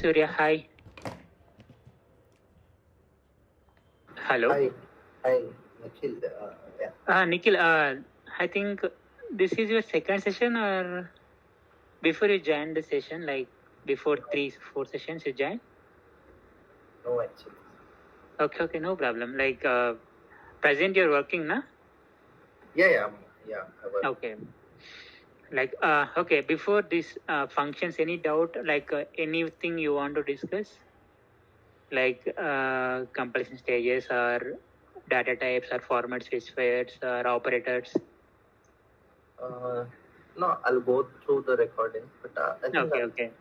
Surya. Hi. Hello. Hi, Nikhil. Nikhil, I think this is your second session, or before you joined the session, like before 3-4 sessions you joined? No, actually. Okay, no problem. Like present you're working, na? Yeah. I work. Okay. Like okay, before this functions, any doubt, like anything you want to discuss? Like compilation stages or data types or format specifiers or operators? No, I'll go through the recording, but I think Okay.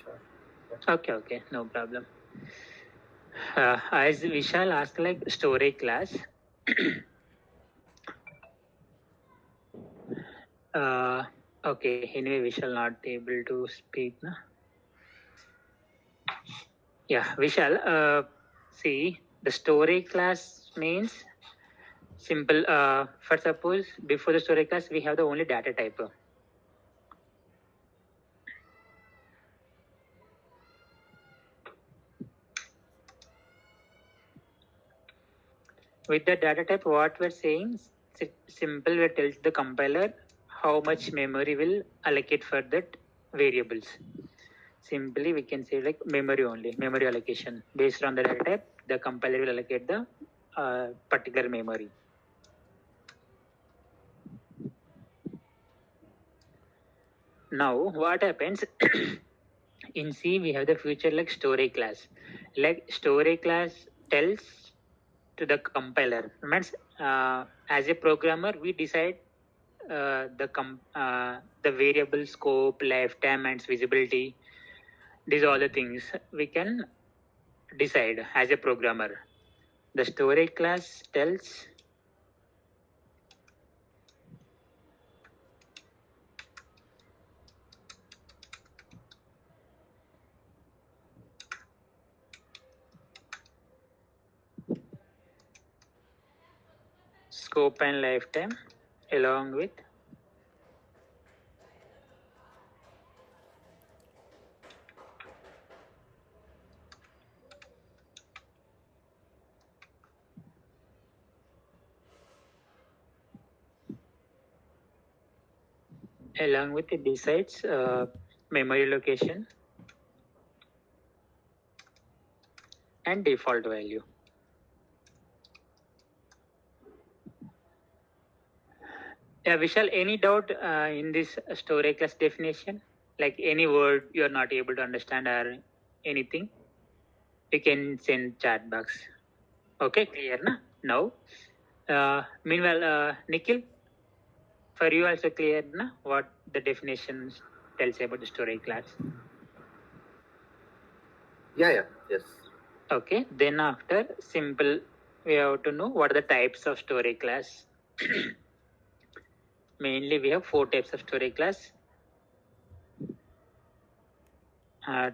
Sure. Yeah. Okay, no problem. As Vishal asked, like storage class. Okay, anyway, we shall not able to speak. Na? Yeah, Vishal, see, the storage class means simple. For suppose, before the storage class, we have the only data type. With the data type, what we're saying, simple, we tells the compiler how much memory will allocate for that variables. Simply, we can say like memory only, memory allocation. Based on the data type, the compiler will allocate the particular memory. Now, what happens in C? We have the future like storage class. Like storage class tells to the compiler. Means as a programmer, we decide the variable scope, lifetime, and visibility. These are all the things we can decide as a programmer. The storage class tells scope and lifetime along with it decides memory location and default value. Yeah, Vishal, any doubt in this storage class definition? Like any word you're not able to understand or anything? You can send chat box. Okay, clear na? Now, meanwhile, Nikhil, for you also clear na? What the definition tells about the storage class? Yes. Okay, then after simple, we have to know what are the types of storage class. Mainly, we have 4 types of storage class.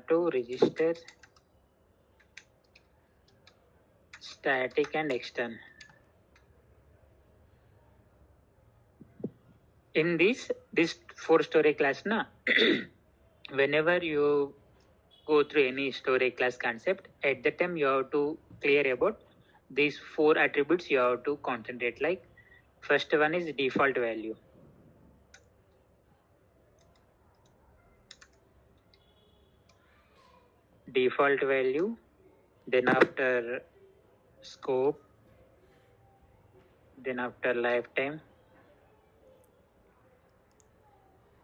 To register, static, and extern. In this 4 storage class, na, whenever you go through any storage class concept, at the time you have to clear about these 4 attributes. You have to concentrate. Like first one is default value. Default value, then after scope, then after lifetime,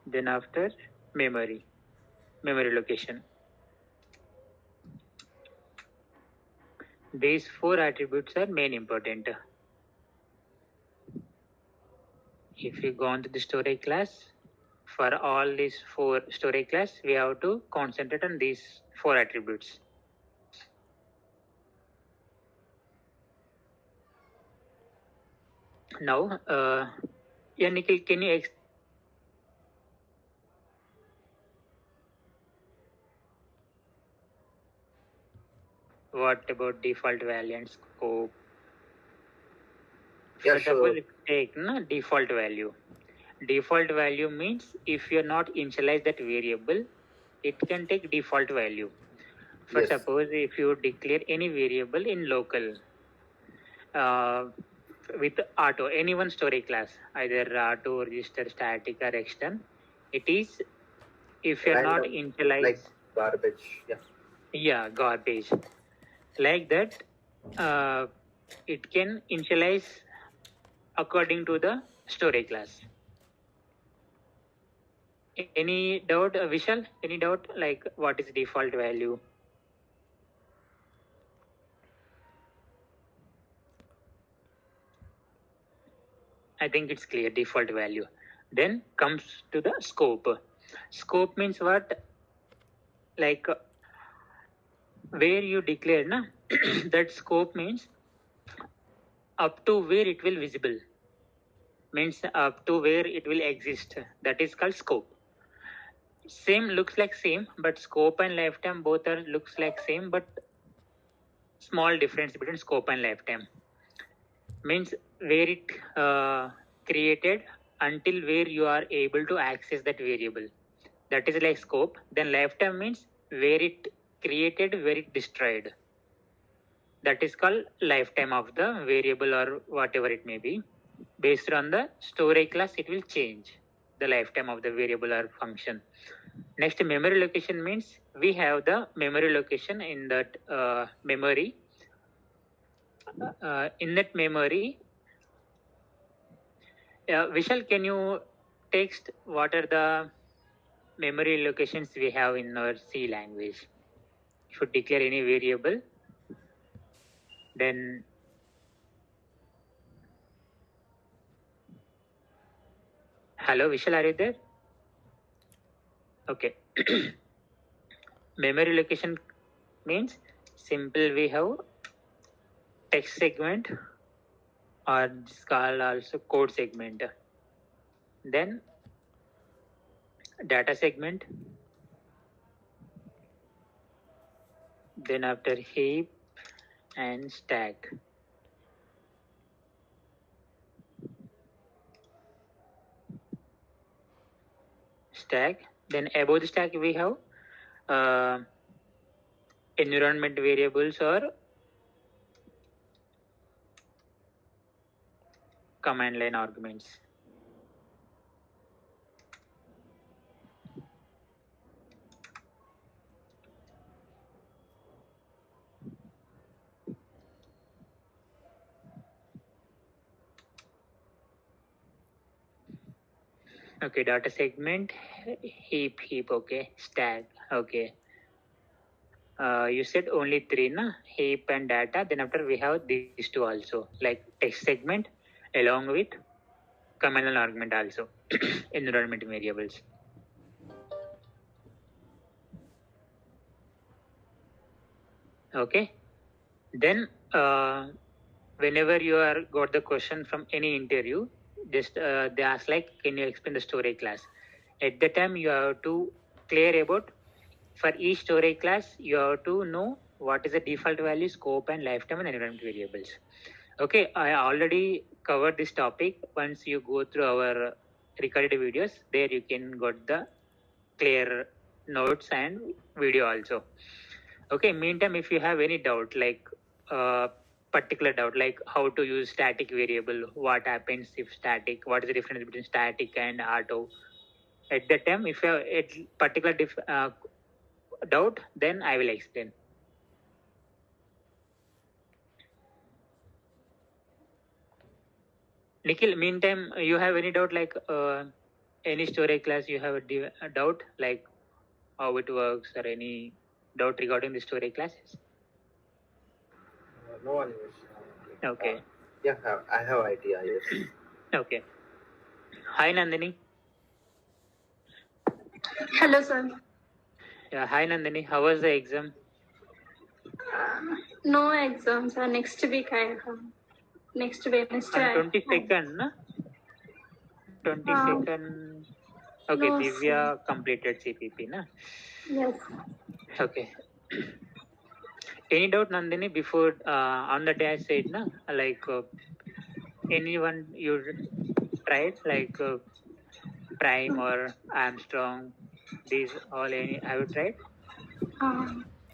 then after memory location. These 4 attributes are main important. If you go on to the storage class, for all these 4 storage class, we have to concentrate on these 4 attributes. Now, yeah, Nikhil, can you what about default value and scope? Yeah, For suppose if you take default value. Default value means if you're not initialize that variable, it can take default value. For Yes. suppose if you declare any variable in local with auto, any one storage class, either auto, register, static, or extern, it is, if you're not Random, initialize, like garbage. Yeah. garbage, like that, it can initialize according to the storage class. Any doubt, Vishal? Any doubt, like what is default value? I think it's clear, default value. Then comes to the scope. Scope means what? Like where you declare, na? That scope means up to where it will visible. Means up to where it will exist. That is called scope. Same looks like same, but scope and lifetime both are looks like same, but small difference between scope and lifetime. Means where it created until where you are able to access that variable. That is like scope. Then lifetime means where it created, where it destroyed. That is called lifetime of the variable or whatever it may be. Based on the storage class, it will change the lifetime of the variable or function. Next, memory location means we have the memory location in that memory. In that memory, Vishal, can you text what are the memory locations we have in our C language? Should declare any variable, then hello Vishal, are you there? Okay. Memory location means simple we have text segment, or it's called also code segment. Then data segment. Then after heap and stack. Stack. Then above the stack we have environment variables or command line arguments. Okay, data segment, heap, okay, stack, okay. You said only three, na? Heap and data. Then after we have these two also, like text segment along with command line argument also, environment variables. Okay. Then whenever you are got the question from any interview, just they ask like, can you explain the storage class? At the time you have to clear about, for each storage class you have to know what is the default value, scope, and lifetime and environment variables. Okay, I already covered this topic. Once you go through our recorded videos, there you can got the clear notes and video also. Okay, meantime, if you have any doubt, like particular doubt, like how to use static variable, what happens if static, what is the difference between static and auto, at that time if you have a particular doubt, then I will explain. Nikhil, meantime, you have any doubt, like any storage class you have a doubt, like how it works, or any doubt regarding the storage classes? No one is. Okay. Yeah, I have idea. Yes. Okay. Hi Nandini. Hello, sir. Yeah, hi Nandini. How was the exam? No exams. Next week I have. Next Wednesday. On 22nd, na? 22nd. Okay, no, Divya completed CPP, na? Yes. Okay. Any doubt, Nandini, before on the day I said, na? Like anyone you tried, like Prime or Armstrong, these all any have you tried?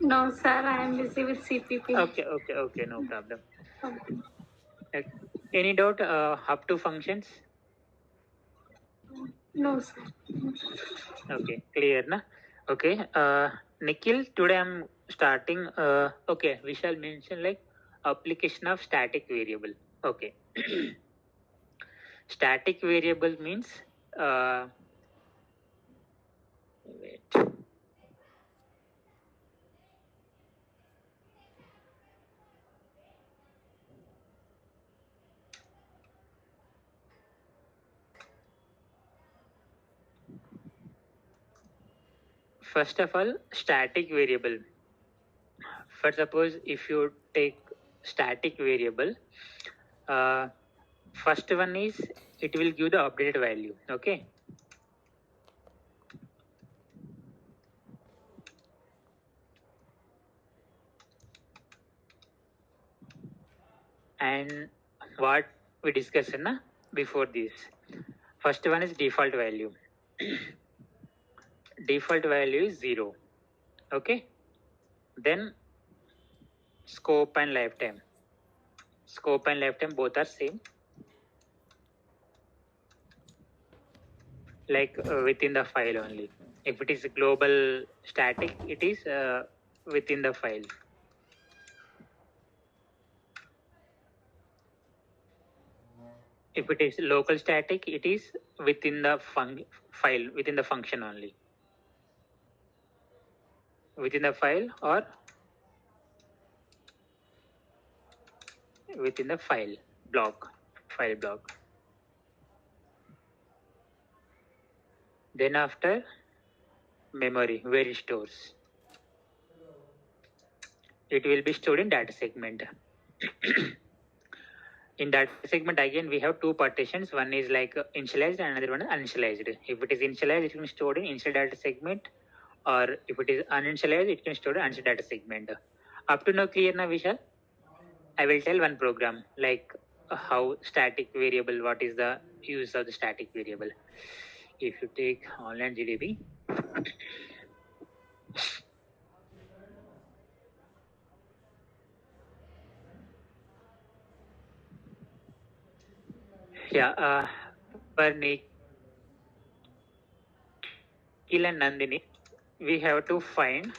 No, sir, I am busy with CPP. Okay, no problem. Like, any doubt up to functions? No, sir. Okay, clear na? Okay, Nikhil, today I'm starting. Okay, we shall mention like application of static variable. Okay, static variable means wait. First of all, static variable. For suppose if you take static variable, first one is it will give the updated value. Okay, and what we discussed na before this. First one is default value. Default value is 0. Okay, then scope and lifetime. Scope and lifetime both are same, like within the file only. If it is global static, it is within the file. If it is local static, it is within the file, within the function only. Within the file or within the file block. Then after memory, where it stores. It will be stored in data segment. In data segment again we have two partitions. One is like initialized and another one is uninitialized. If it is initialized, it can be stored in initial data segment, or if it is uninitialized, it can be stored in uninitial data segment. Up to now clear na Vishal? I will tell one program like how static variable, what is the use of the static variable. If you take online GDB, yeah, for Nikhil and Nandini, we have to find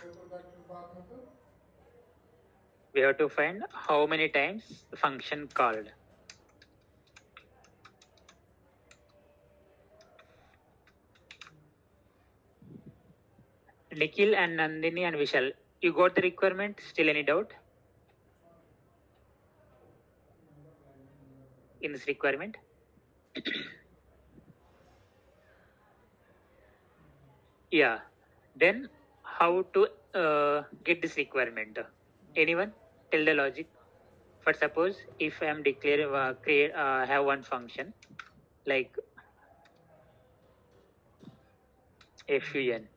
how many times the function called. Nikhil and Nandini and Vishal, you got the requirement? Still any doubt in this requirement? Yeah. Then how to get this requirement? Anyone? Tell the logic. For suppose if I am declaring create have one function like fun.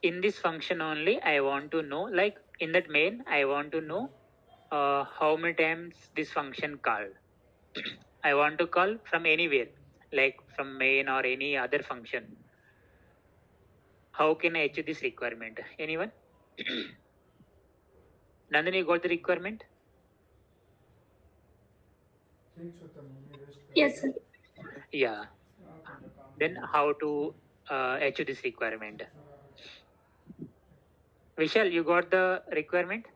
In this function only, I want to know, like in that main, I want to know how many times this function called. I want to call from anywhere, like from main or any other function. How can I achieve this requirement? Anyone? Nandini, you got the requirement? Yes, sir. Yeah. Then how to achieve this requirement? Vishal, you got the requirement?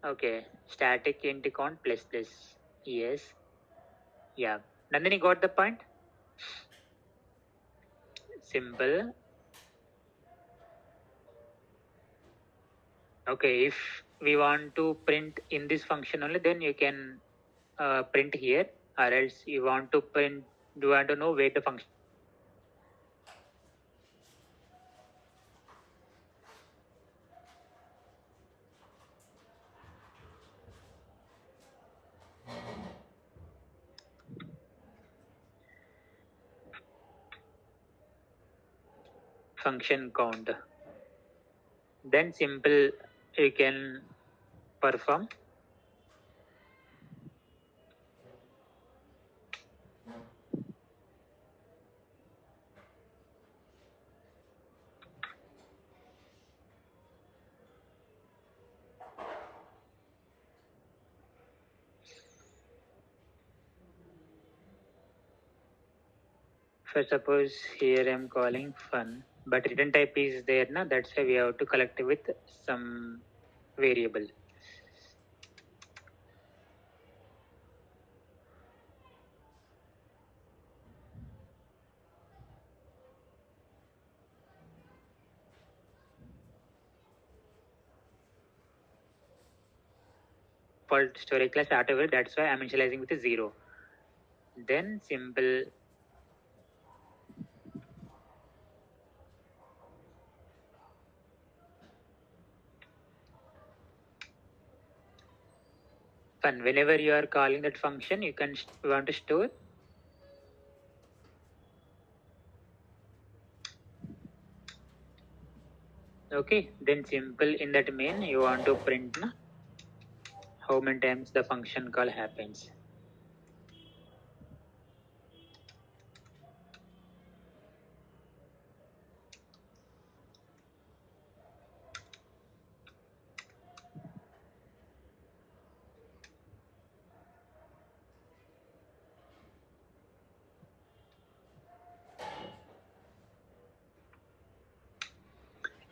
Okay. Static int count plus plus. Yes. Yeah. Nandini got the point? Simple. Okay. If we want to print in this function only, then you can print here, or else you want to print, do you want to know where the function count? Then simple you can perform. For suppose here I'm calling fun, but return type is there, na? That's why we have to collect with some variable. For storage class auto, that's why I'm initializing with a 0. Then simple fun. Whenever you are calling that function, you can want to store. Okay, then simple in that main you want to print na, how many times the function call happens.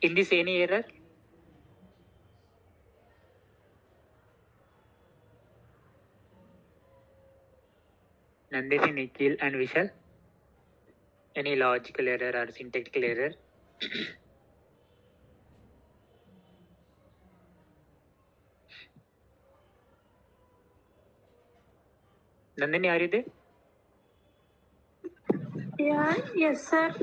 In this any error? Nandini, Nikhil and Vishal? Any logical error or syntactical error? Nandini, are you there? Yeah, yes, sir.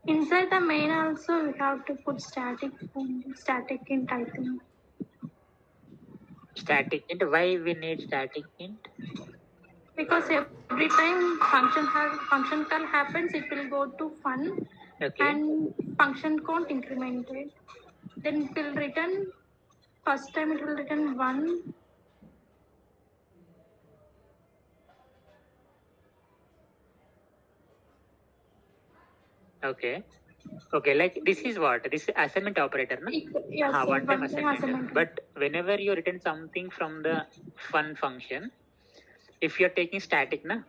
Inside the main also we have to put static int, I think. Static int. Why we need static int? Because every time function call happens, it will go to fun, Okay. and function count incremented. Then it will return. First time it will return 1. Okay. Okay, like this is what? This is assignment operator, no? Yes, sir, one time one-time assignment. assignment. But whenever you return something from the fun function, if you're taking static, na,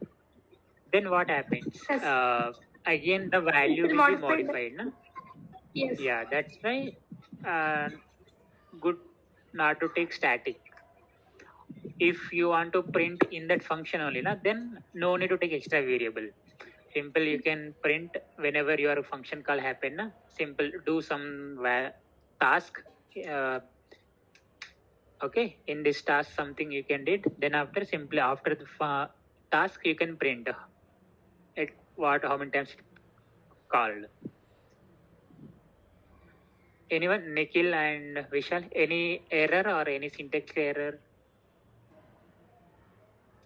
then what happens? Yes. Again, the value It will be modified. modified, na? Yes. Yeah, that's why good not to take static. If you want to print in that function only, na, then no need to take extra variable. Simple, you can print whenever your function call happen. Na? Simple, do some task. Uh, okay, in this task something you can did. Then after simply after the task you can print it what how many times it called. Anyone, Nikhil and Vishal, any error or any syntax error?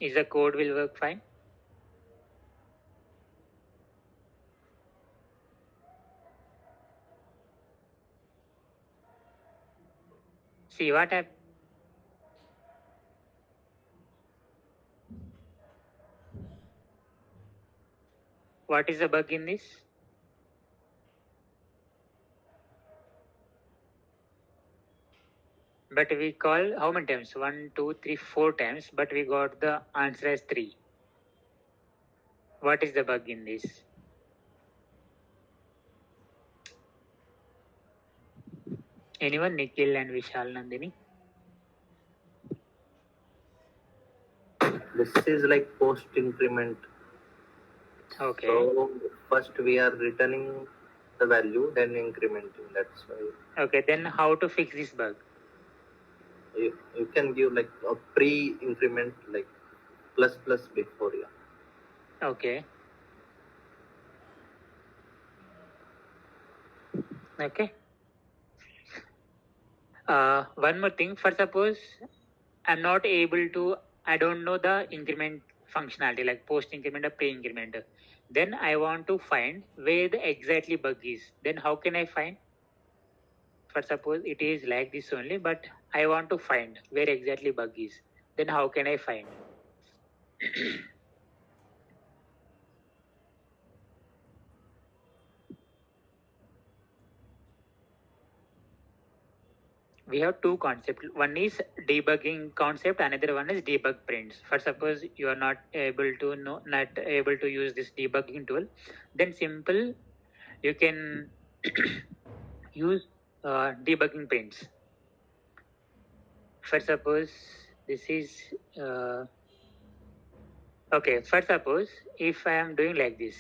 Is the code will work fine? See what happened. What is the bug in this? But we call how many times? 1, 2, 3, 4 times, but we got the answer as 3. What is the bug in this? Anyone, Nikhil and Vishal, Nandini? This is like post increment. Okay. So first we are returning the value, then incrementing. That's why. Okay, then how to fix this bug? You can give like a pre-increment, like plus before, yeah. Okay. Okay. One more thing. For suppose I'm not able to, I don't know the increment functionality like post increment or pre increment. Then I want to find where the exactly bug is. Then how can I find? For suppose it is like this only, but I want to find where exactly bug is. Then how can I find? we have two concepts. One is debugging concept, another one is debug prints. For suppose you are not able to use this debugging tool, then simple you can use debugging prints. For suppose this is okay. For suppose if I am doing like this,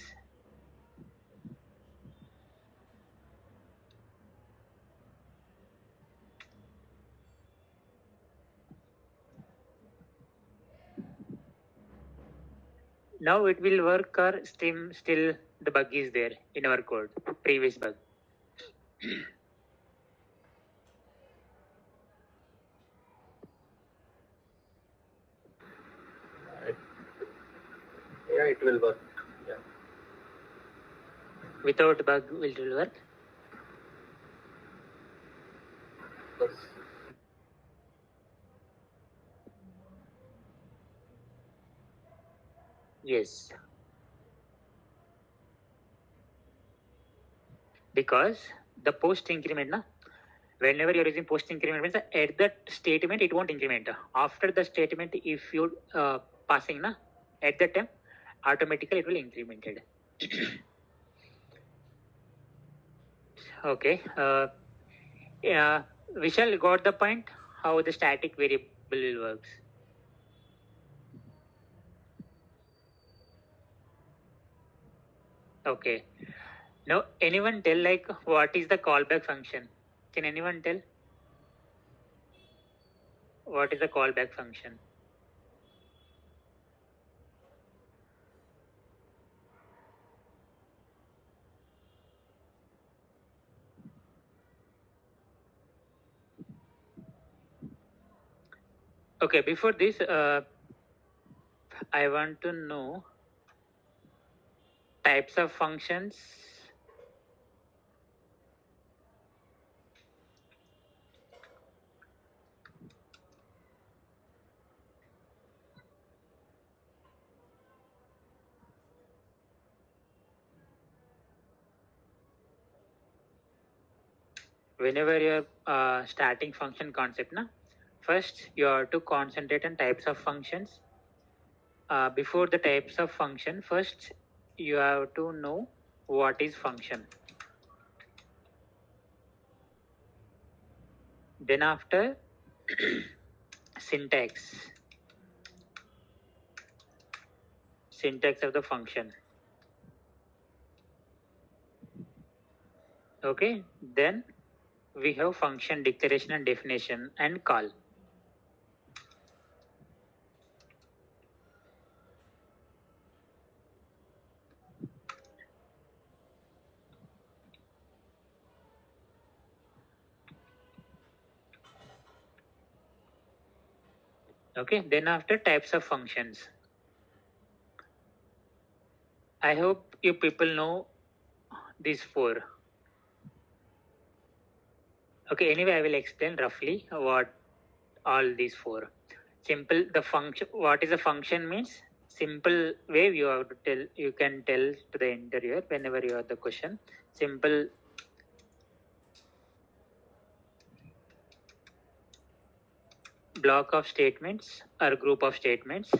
now it will work or still the bug is there in our code, previous bug. Yeah, it will work. Yeah. Without bug it will work. Yes. Yes, because the post increment whenever you're using post increment means at that statement it won't increment. After the statement if you passing at that time automatically it will incremented. Okay, yeah, Vishal got the point how the static variable works. Okay, now anyone tell like what is the callback function? Can anyone tell what is the callback function? Okay, before this I want to know types of functions. Whenever you're starting function concept first you have to concentrate on types of functions. Before the types of function, first you have to know what is function. Then after syntax of the function. Okay, then we have function declaration and definition and call. Okay, then after types of functions. I hope you people know these four. Okay, anyway, I will explain roughly what all these four. Simple, the function, what is a function means? Simple way you have to tell, you can tell to the interviewer whenever you have the question. Simple block of statements or group of statements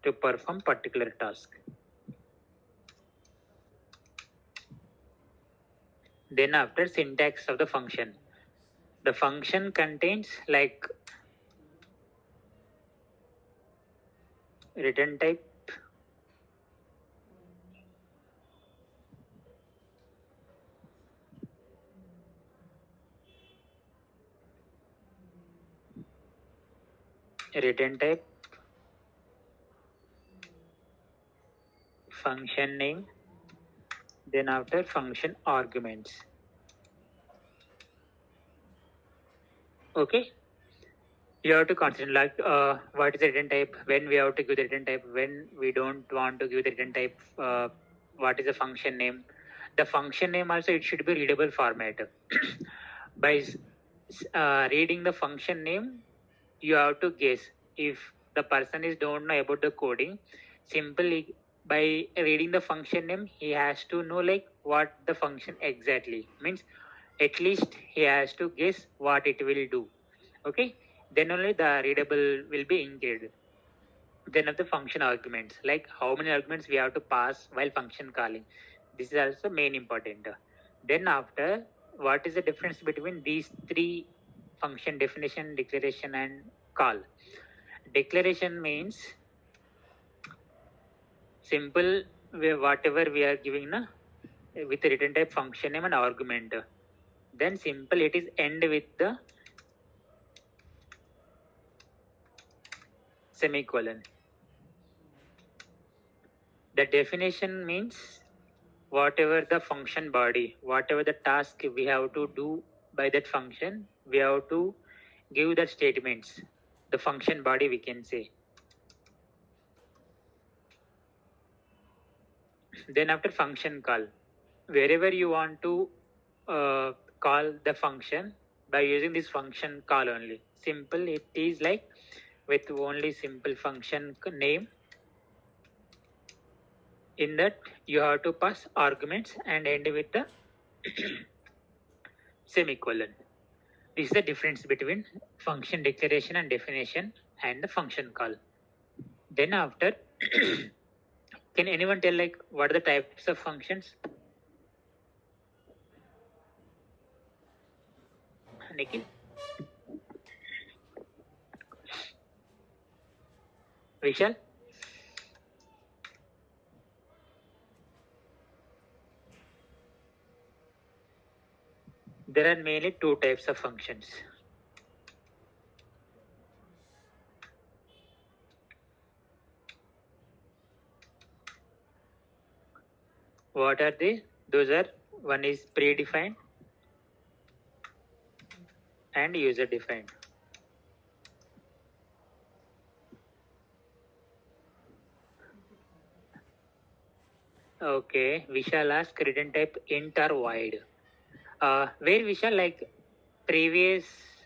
to perform particular task. Then after syntax of the function. The function contains like return type, return type, function name, then after function arguments. Okay, you have to consider like what is the return type, when we have to give the return type, when we don't want to give the return type, what is the function name. The function name also it should be readable format. By reading the function name you have to guess if the person is don't know about the coding. Simply by reading the function name, he has to know like what the function exactly means. At least he has to guess what it will do. Okay, then only the readable will be included. Then of the function arguments, like how many arguments we have to pass while function calling. This is also main important. Then after, what is the difference between these three function: definition, declaration, and call? Declaration means simple, whatever we are giving na, with the return type function name and argument. Then simple, it is end with the semicolon. The definition means whatever the function body, whatever the task we have to do by that function, we have to give the statements, the function body we can say. Then after function call, wherever you want to call the function by using this function call only. Simple, it is like with only simple function name. In that you have to pass arguments and end with the semicolon. This is the difference between function declaration and definition and the function call. Then after, can anyone tell like what are the types of functions? Nikhil? Vishal? There are mainly two types of functions. What are they? Those are, one is predefined and user defined. Okay, Vishal ask return type int or void. Where Vishal, like previous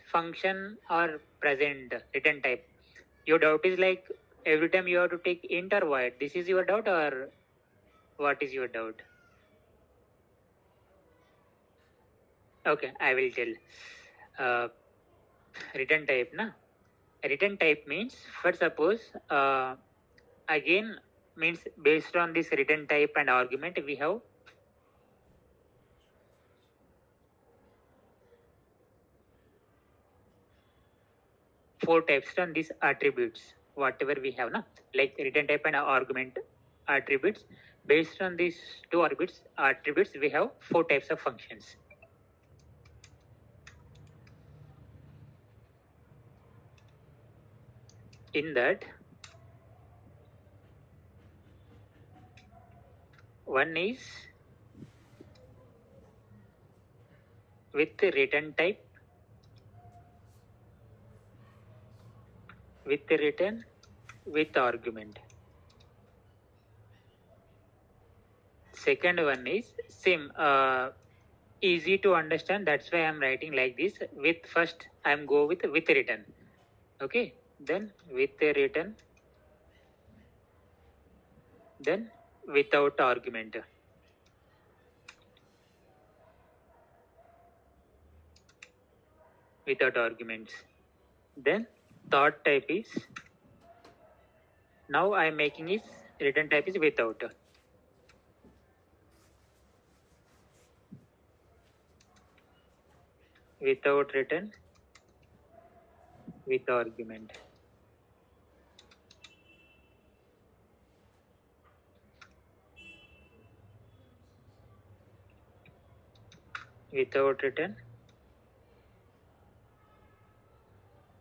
function or present return type? Your doubt is like every time you have to take int or void. This is your doubt, or what is your doubt? Okay, I will tell. Return type, na? Return type means, for suppose, again means based on this return type and argument, we have four types on these attributes, whatever we have, na? Like return type and argument attributes. Based on these two attributes, we have four types of functions. In that, one is with return type, with return, with argument. Second one is same, easy to understand. That's why I'm writing like this. With first, I'm go with return. Okay, then with return, then without argument. Without arguments. Then third type is, now I'm making is return type is without. Without return, with argument. Without return,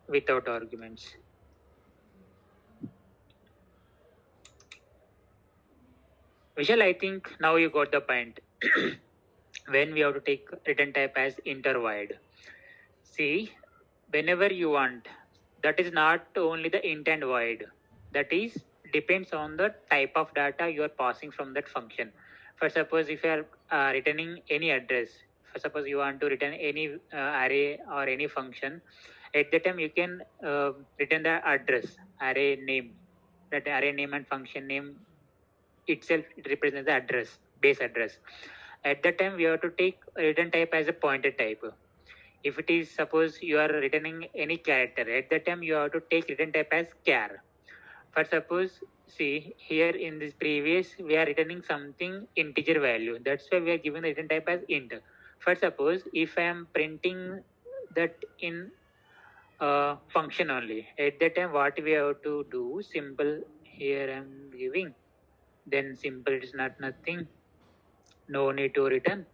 without arguments. Vishal, I think now you got the point. When we have to take return type as int or void. See, whenever you want, that is not only the int and void. That is depends on the type of data you are passing from that function. For suppose if you are returning any address, for suppose you want to return any array or any function, at the time you can return the address, array name, that array name and function name itself it represents the address, base address. At that time we have to take return type as a pointer type. If it is suppose you are returning any character, at that time you have to take return type as char. For suppose, see here in this previous we are returning something integer value, that's why we are giving the return type as int. For suppose if I am printing that in function only, at that time what we have to do, simple here I am giving, then simple is not nothing, no need to return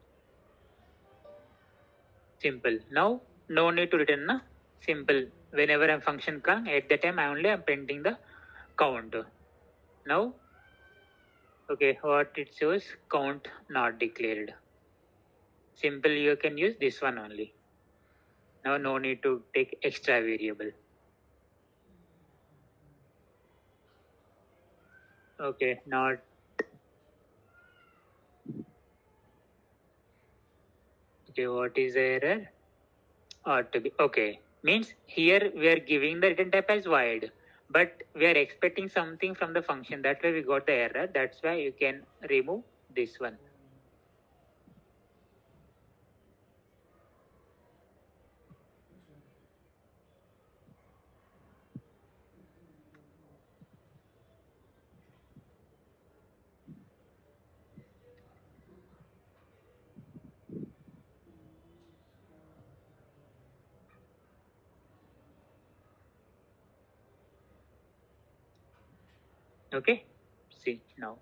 simple. Now no need to return na simple. Whenever I'm function call, at that time I only am printing the count. Now okay, what it shows, count not declared. Simple you can use this one only. Now no need to take extra variable. Okay, not okay. What is the error? Ought to be okay. Means here we are giving the return type as void, but we are expecting something from the function. That's why we got the error. That's why you can remove this one. Okay. See now.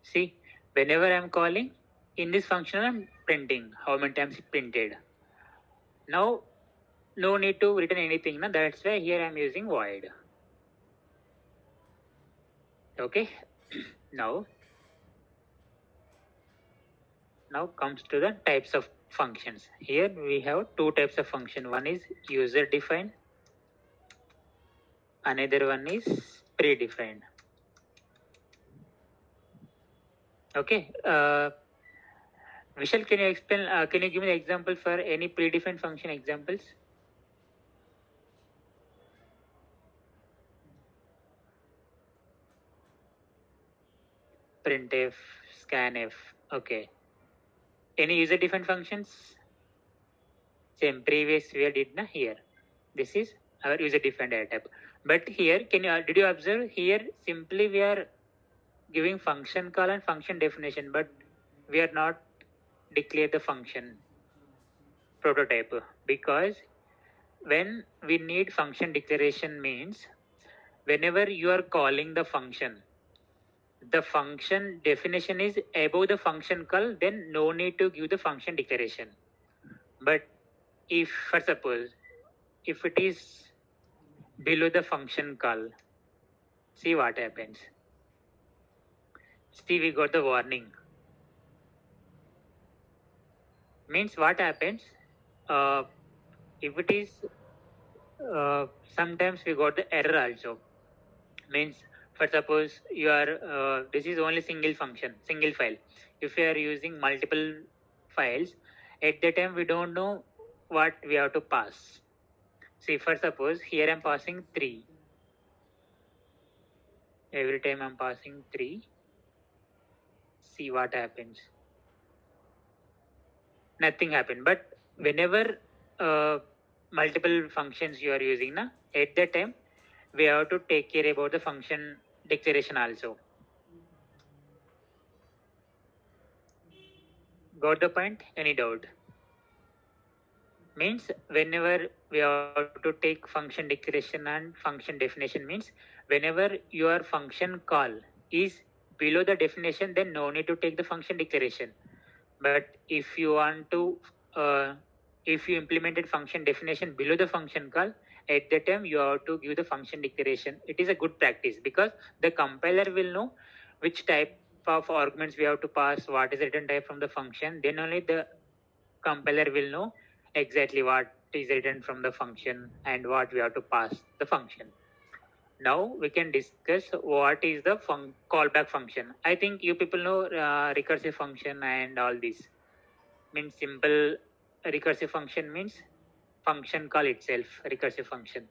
See, whenever I'm calling in this function, I'm printing how many times it printed. Now, no need to return anything. Na? That's why here I'm using void. Okay. now comes to the types of functions. Here we have two types of function. One is user defined. Another one is predefined. Okay. Vishal, can you explain? Can you give me the example for any predefined function examples? Printf, scanf. Okay. Any user defined functions? Same previous we did na here. This is our user defined data type. But here, did you observe here? Simply we are giving function call and function definition, but we are not declare the function prototype, because when we need function declaration means whenever you are calling the function, the function definition is above the function call, then no need to give the function declaration. But if for suppose if it is below the function call, see what happens. See, we got the warning. Means what happens? If it is sometimes we got the error also. Means for suppose you are this is only single function, single file. If you are using multiple files, at the time we don't know what we have to pass. See, for suppose here I'm passing 3. Every time I'm passing 3. See what happens. Nothing happened. But whenever multiple functions you are using, na, at that time we have to take care about the function declaration also. Got the point? Any doubt? Means whenever we have to take function declaration and function definition, means whenever your function call is below the definition, then no need to take the function declaration. But if you want to if you implemented function definition below the function call, at that time you have to give the function declaration. It is a good practice because the compiler will know which type of arguments we have to pass, what is the return type from the function. Then only the compiler will know exactly what is written from the function and what we have to pass the function. Now we can discuss what is the callback function. I think you people know recursive function and all this. Means simple recursive function means function call itself, recursive function.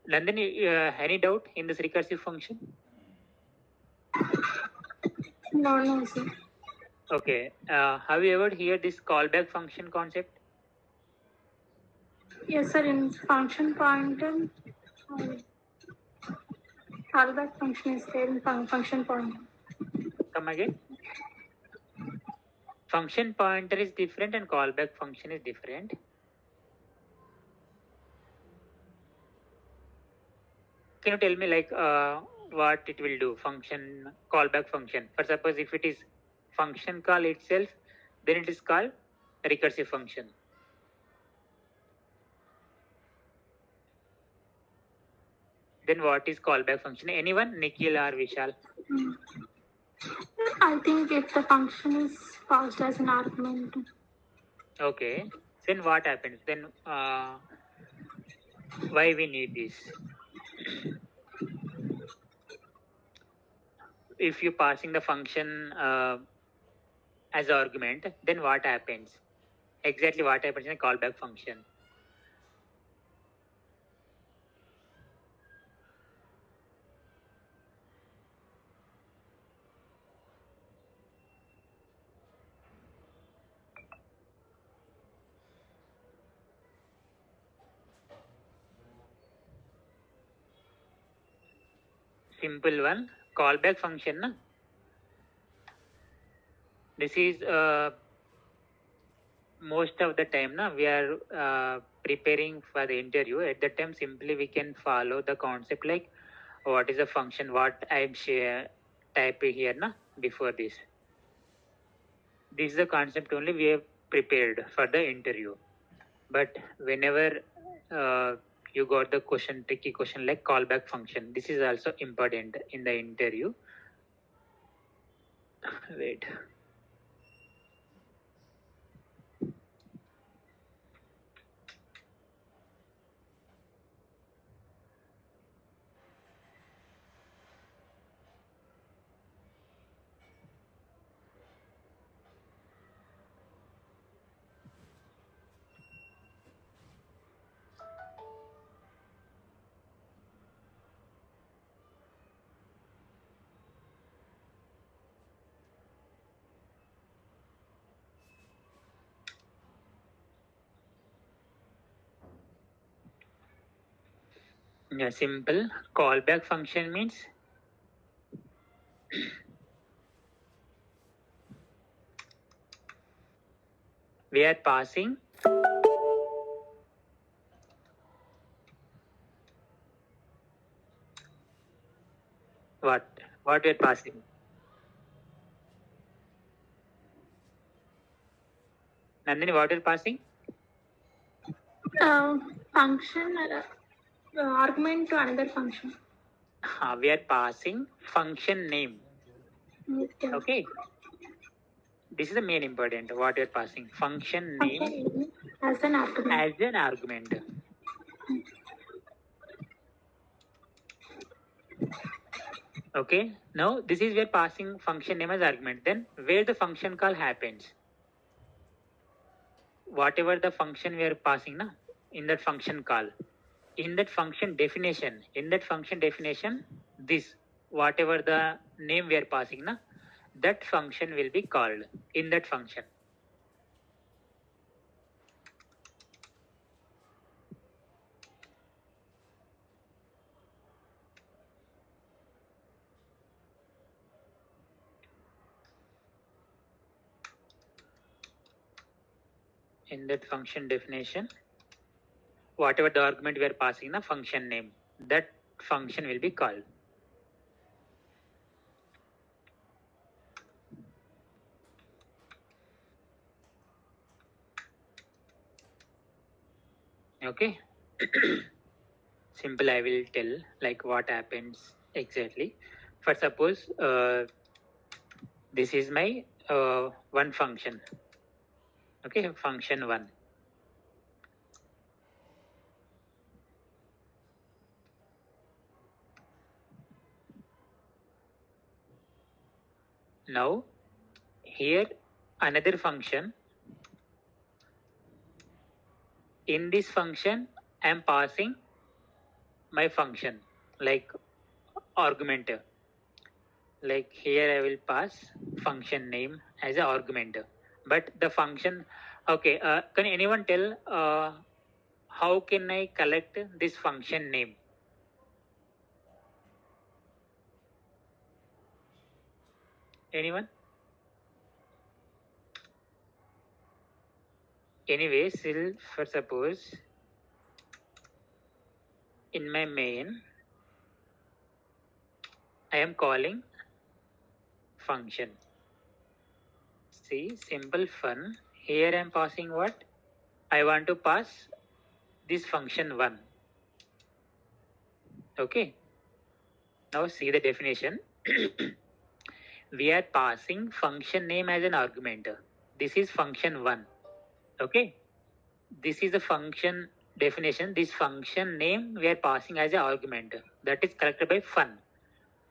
Nandini, any doubt in this recursive function? No, sir. Okay. Have you ever heard this callback function concept? Yes, sir. In function pointer, callback function is there in function pointer. Come again. Function pointer is different and callback function is different. Can you tell me like what it will do? Function, callback function. For suppose if it is function call itself, then it is called recursive function. Then what is callback function? Anyone? Nikhil or Vishal? I think if the function is passed as an argument. Okay. Then what happens? Then why we need this? If you passing the function as argument, then what happens? Exactly what happens in a callback function? Simple one. Callback function. Na? This is most of the time na, we are preparing for the interview. At that time simply we can follow the concept like what is a function, what I'm typing here na, before this. This is the concept only we have prepared for the interview. But whenever you got the question, tricky question like callback function, this is also important in the interview. Wait. Yeah, simple. Callback function means we are passing what we are passing. Nandini, what are passing? Function argument to another function. We are passing function name. Okay. Okay. This is the main important. What you are passing function name as an argument. as an argument. Okay. Now this is where passing function name as argument. Then where the function call happens. Whatever the function we are passing na, in that function call, in that function definition, this whatever the name we are passing na, that function will be called in that function. In that function definition, whatever the argument we are passing the function name, that function will be called. Okay. Simple, I will tell like what happens exactly. For suppose this is my one function. Okay, function 1. Now here another function. In this function I am passing my function, like argument. Like here I will pass function name as an argument, but the function, okay, can anyone tell how can I collect this function name? Anyone? Anyway, still for suppose in my main I am calling function. See, simple fun. Here I am passing what? I want to pass this function 1. Okay. Now see the definition. We are passing function name as an argument. This is function 1. Okay. This is the function definition. This function name we are passing as an argument. That is collected by fun.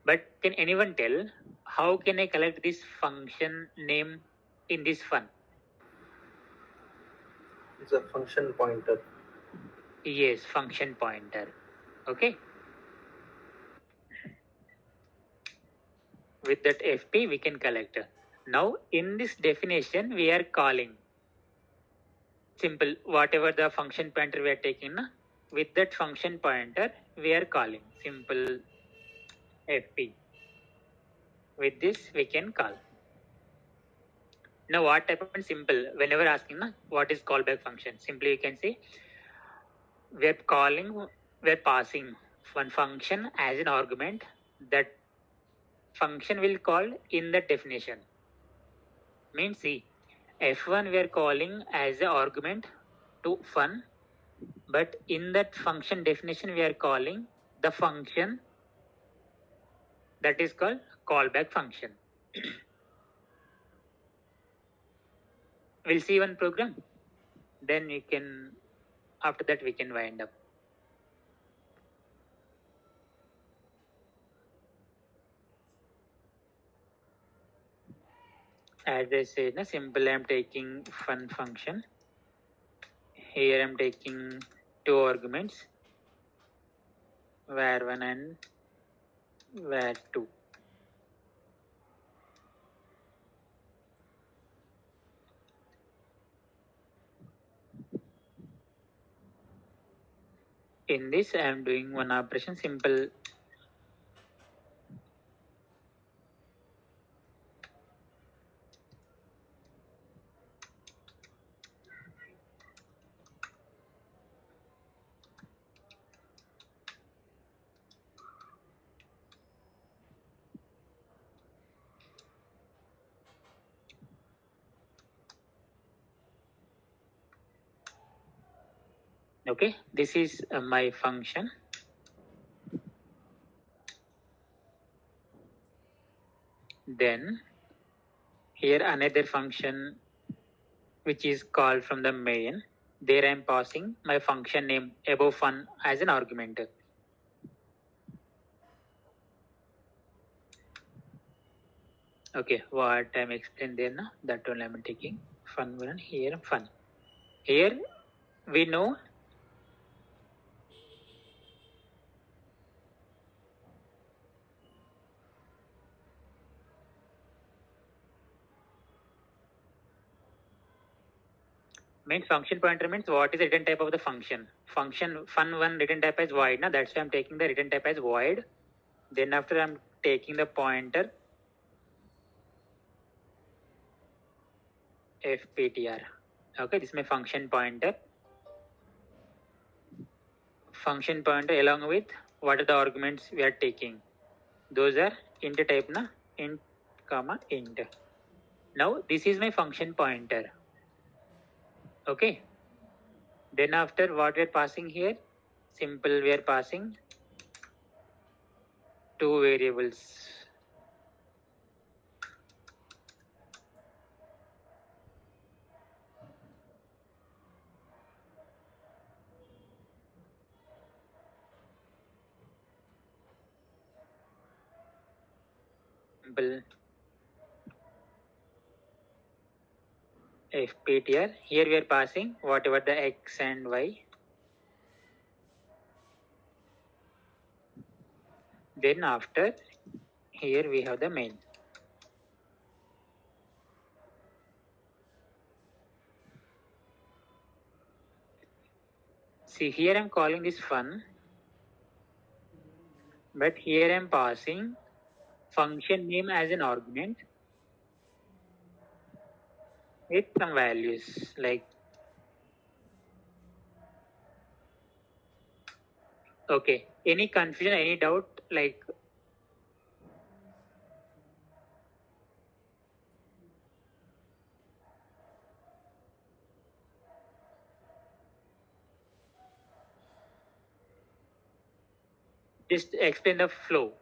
But can anyone tell how can I collect this function name in this fun? It's a function pointer. Yes, function pointer. Okay. With that FP we can collect. Now in this definition we are calling simple whatever the function pointer we are taking, with that function pointer we are calling simple FP. With this we can call. Now what type of simple, whenever asking what is callback function, simply you can say we're passing one function as an argument. That function will call in the definition. Means see, f1 we are calling as an argument to fun, but in that function definition we are calling the function that is called callback function. We'll see one program, then you can, after that we can wind up. As I said, simple I'm taking fun function. Here I'm taking 2 arguments, var1 and var2. In this I am doing one operation, simple okay. This is my function. Then here another function which is called from the main. There I am passing my function name above fun as an argument. Okay, what I'm explaining there now, that one I'm taking fun one, here fun. Here we know means function pointer means what is the return type of the function. Function fun1 return type is void. Now that's why I'm taking the return type as void. Then after I'm taking the pointer fptr. Okay, this is my function pointer. Function pointer along with what are the arguments we are taking. Those are int type na, int comma int. Now this is my function pointer. Okay. Then after what we are passing here, simple we are passing 2 variables. Simple fptr. Here we are passing whatever the x and y. Then after, here we have the main. See, here I'm calling this fun, but here I'm passing function name as an argument with some values like, okay, any confusion, any doubt, like, just explain the flow.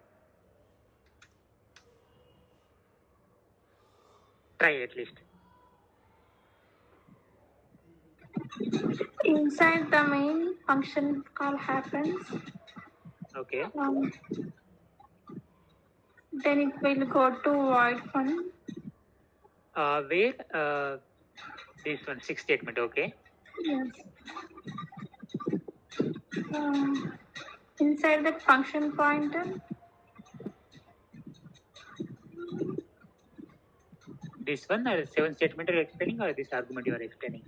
Try at least. Inside the main function call happens. Okay. Then it will go to void fun. Where this one, 6 statement, okay. Yes. Inside that function pointer. This one, 7 statement you are explaining, or this argument you are explaining?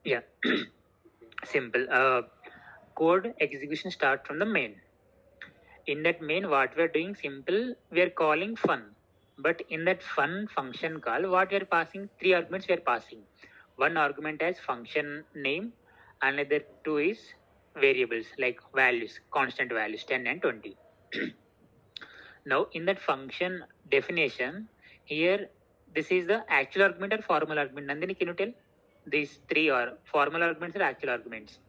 Yeah. Simple. Code execution start from the main. In that main, what we are doing, simple, we are calling fun. But in that fun function call, what we are passing, 3 arguments we are passing. One argument as function name, another 2 is variables like values, constant values, 10 and 20. Now in that function definition, here this is the actual argument or formal argument. Nandini, can you tell? These 3 are formal arguments or actual arguments?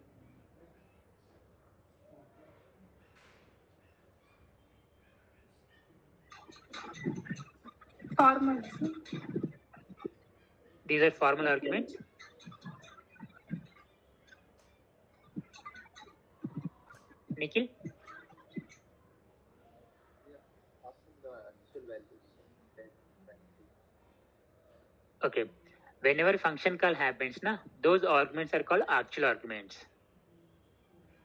Formal. These are formal arguments. Nikhil? Okay. Whenever function call happens, those arguments are called actual arguments.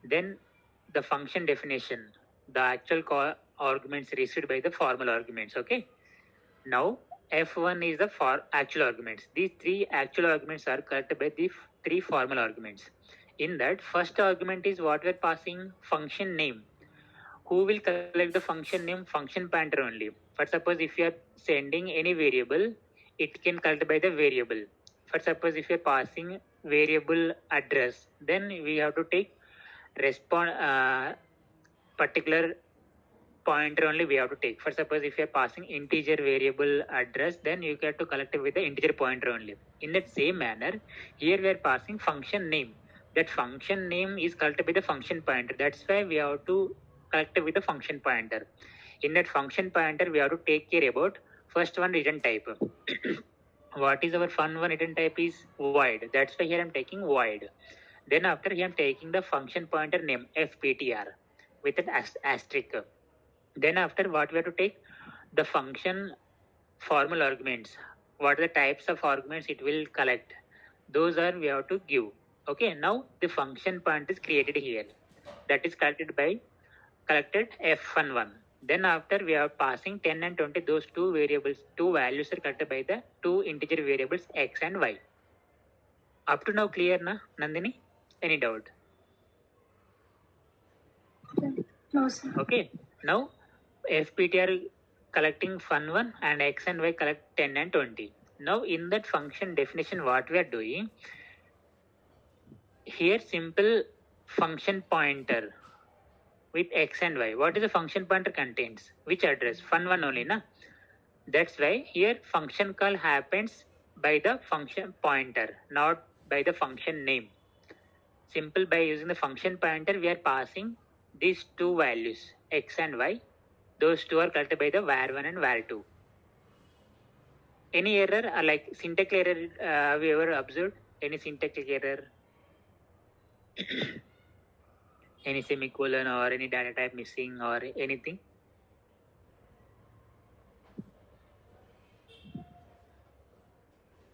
Then the function definition, the actual arguments received by the formal arguments. Okay. Now F1 is the actual arguments. These 3 actual arguments are collected by the 3 formal arguments. In that, first argument is what we are passing, function name. Who will collect the function name? Function pointer only. For suppose if you are sending any variable, it can collect by the variable. For suppose if you are passing variable address, then we have to take particular pointer only we have to take. For suppose if you are passing integer variable address, then you get to collect it with the integer pointer only. In that same manner, here we are passing function name. That function name is collected with the function pointer. That's why we have to collect it with the function pointer. In that function pointer, we have to take care about first one, return type. What is our fun one return type is void. That's why here I'm taking void. Then after here I'm taking the function pointer name fptr with an asterisk. Then after what we have to take the function formal arguments. What are the types of arguments it will collect? Those are we have to give. Okay, now the function point is created here. That is collected f11. Then after we are passing 10 and 20, those 2 variables, 2 values are collected by the 2 integer variables x and y. Up to now clear, na, Nandini? Any doubt? No, sir. Okay, now fptr collecting fun1 and x and y collect 10 and 20. Now in that function definition, what we are doing here, simple function pointer with x and y. What is the function pointer contains? Which address? Fun1 only, na? That's why here function call happens by the function pointer, not by the function name. Simple, by using the function pointer, we are passing these 2 values, x and y. Those 2 are collected by the var1 and var2. Any error, like syntax error, have you ever observed? any syntactic error, any semicolon or any data type missing or anything?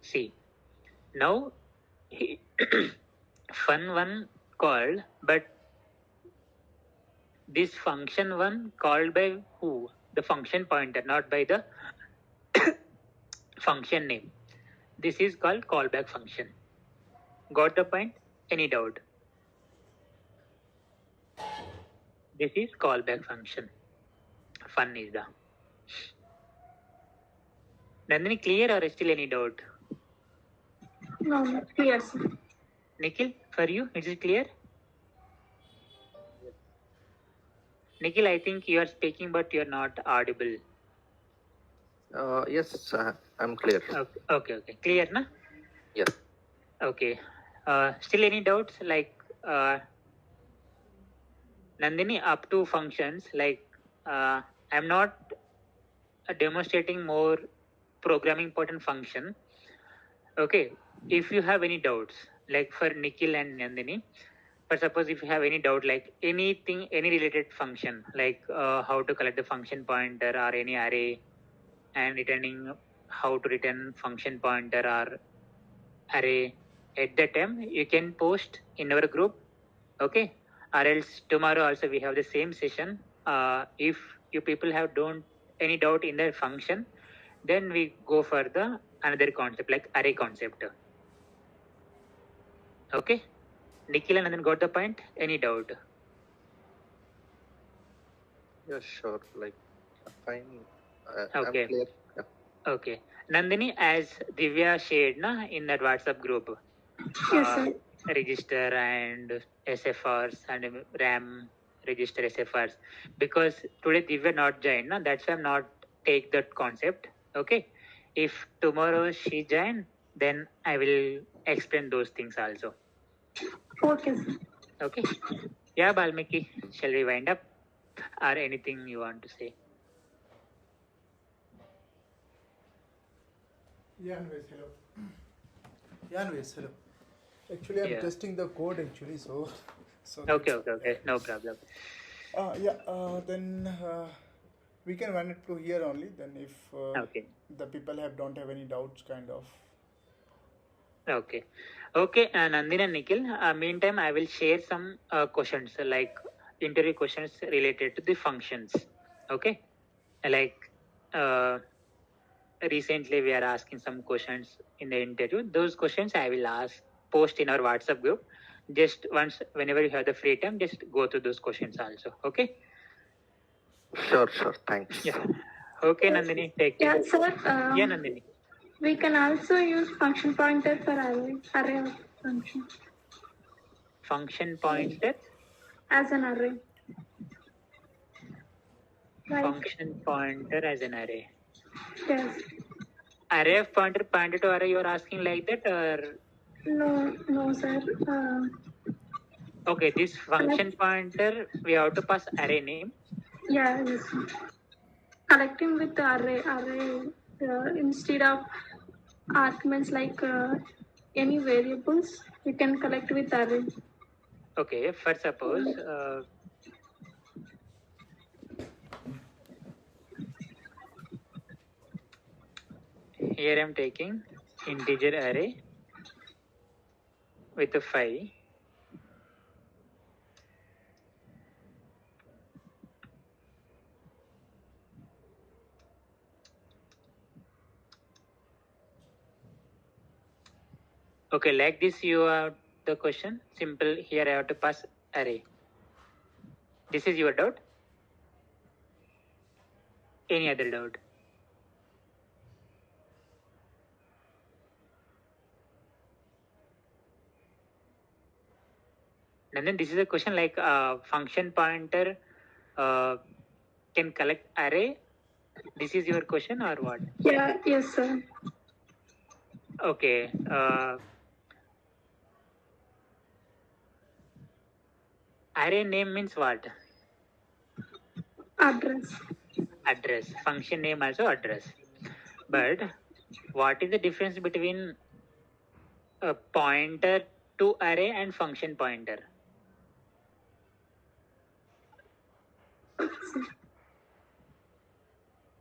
See, now fun one called, but this function one called by who? The function pointer, not by the function name. This is called callback function. Got the point? Any doubt? This is callback function. Fun is the. Nandini, clear or still any doubt? No, clear, sir. Nikhil, for you, is it clear? Nikhil, I think you are speaking, but you are not audible. Yes, I'm clear. Okay. Clear, na? Yes. Okay. Still any doubts? Like Nandini, up to functions, like I'm not demonstrating more programming important function. Okay. If you have any doubts, like for Nikhil and Nandini, for suppose if you have any doubt, like anything, any related function, like how to collect the function pointer or any array, and returning how to return function pointer or array, at that time you can post in our group, okay? Or else tomorrow also we have the same session. If you people have don't any doubt in the function, then we go for the another concept like array concept. Okay, Nikhil and then got the point. Any doubt? Yeah, sure. Like, fine. Okay. I'm clear. Yeah. Okay, Nandini, as Divya shared na in that WhatsApp group, Yes, sir. register and SFRs and RAM register SFRs, because today Divya not joined, na, that's why I'm not take that concept. Okay, if tomorrow she join, then I will explain those things also. Okay, sir. Okay, yeah, Balmiki, shall we wind up or anything you want to say? Yeah, anyways, hello. Yeah, anyways, hello. Actually, I'm Yeah. testing the code actually, so. Okay, no problem. Then we can run it to here only. Then if Okay. the people don't have any doubts, kind of. Okay, Nandini and Nikhil. Meantime, I will share some questions like interview questions related to the functions. Okay, like recently we are asking some questions in the interview. Those questions I will post in our WhatsApp group. Just once, whenever you have the free time, just go through those questions also. Okay. Sure. Thanks. Yeah. Okay, Nandini, take care. Yeah, sir. Yeah, Nandini. We can also use function pointer for array function Function pointer as an array. Like, function pointer as an array. yes. Array of pointer to array, you are asking like that, or No, sir. okay, this function pointer we have to pass array name. Yeah, yes. Collecting with the array instead of arguments like any variables, we can collect with array. Okay, for suppose here I am taking integer array with a 5. Okay, like this you have the question. Simple, here I have to pass array. This is your doubt? Any other doubt? And then this is a question like function pointer can collect array. This is your question or what? Yeah, yes, sir. Okay. Array name means what? Address. Function name also address. But what is the difference between a pointer to array and function pointer.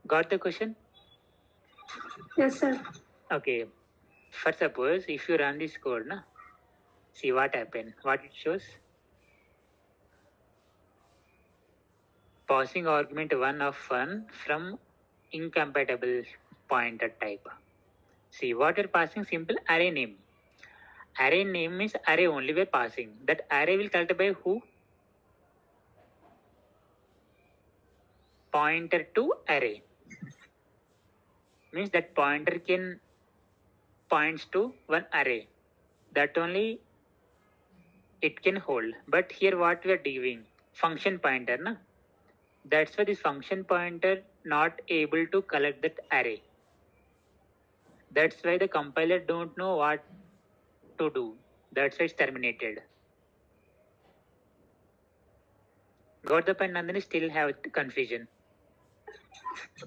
Got the question? Yes, sir. Okay. For suppose if you run this code, na, see what happened. What it shows? Passing argument 1 of 1 from incompatible pointer type. See what we're passing, simple array name. Array name means array only we're passing. That array will collect by who? Pointer to array. Means that pointer can points to one array. That only it can hold. But here what we are doing? Function pointer, na? That's why this function pointer not able to collect that array. That's why the compiler don't know what to do. That's why it's terminated. Got the point, Nandini? Still have confusion.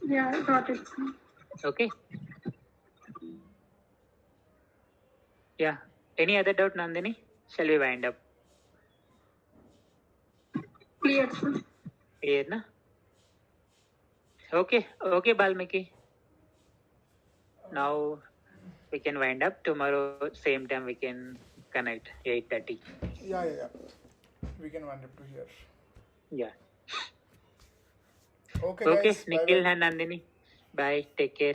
Yeah, got it, sir. Okay. Yeah. Any other doubt, Nandini? Shall we wind up? Clear, sir. Clear, na? Okay. Okay, Balmiki. Now we can wind up. Tomorrow, same time we can connect, 8:30. Yeah. We can wind up to here. Yeah. Okay, Okay, guys. Nikhil Bye-bye. and Nandini. Bye. Take care.